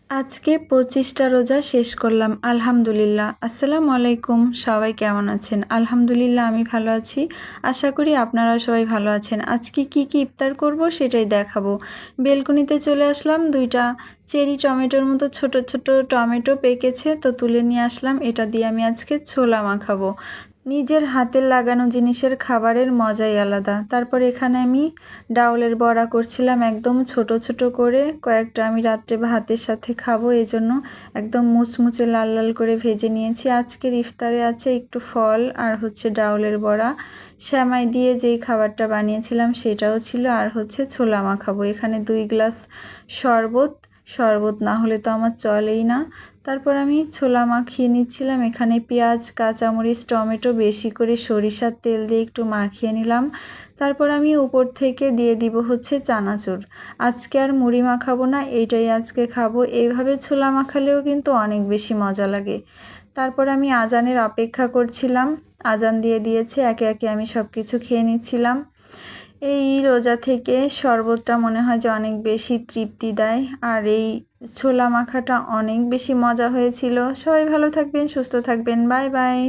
আজকে ২৫টা রোজা শেষ করলাম আলহামদুলিল্লাহ। আসসালামু আলাইকুম, সবাই কেমন আছেন? আলহামদুলিল্লাহ আমি ভালো আছি। আশা করি আপনারা সবাই ভালো আছেন। আজকে কি ইফতার করব সেটাই দেখাবো। বেলকুনিতে চলে আসলাম, ২টা চেরি টমেটোর মতো ছোট ছোট টমেটো পেকেছে, তো তুলে নিয়ে আসলাম। এটা দিয়ে আমি আজকে ছোলা মাখাবো। নিজের হাতের লাগানো জিনিসের খাবারের মজাই আলাদা। তারপর এখানে আমি ডাউলের বড়া করছিলাম একদম ছোট ছোট করে। কয়েকটা আমি রাত্রে ভাতের সাথে খাবো, এজন্য একদম মুচমুচে লাল লাল করে ভেজে নিয়েছি। আজকের ইফতারে আছে একটু ফল আর হচ্ছে ডাউলের বড়া। সেমাই দিয়ে যেই খাবারটা বানিয়েছিলাম সেটাও ছিল, আর হচ্ছে ছোলা মাখাবো। এখানে 2 গ্লাস শরবত, শরবত না হলে তো আমার চলেই না। তারপর আমি ছোলা মাখিয়ে নিচ্ছিলাম। এখানে পেঁয়াজ, কাঁচামরিচ, টমেটো বেশি করে সরিষার তেল দিয়ে একটু মাখিয়ে নিলাম। তারপর আমি উপর থেকে দিয়ে দিব হচ্ছে চানাচুর। আজকে আর মুড়ি মাখাবো না, এইটাই আজকে খাবো। এইভাবে ছোলা মাখালেও কিন্তু অনেক বেশি মজা লাগে। তারপর আমি আজানের অপেক্ষা করছিলাম। আজান দিয়ে দিয়েছে, একে একে আমি সব কিছু খেয়ে নিচ্ছিলাম। এই রোজা থেকে শরবতটা মনে হয় যে অনেক বেশি তৃপ্তি দেয়, আর এই ছোলা মাখাটা অনেক বেশি মজা হয়েছিল। সবাই ভালো থাকবেন, সুস্থ থাকবেন, বাই বাই।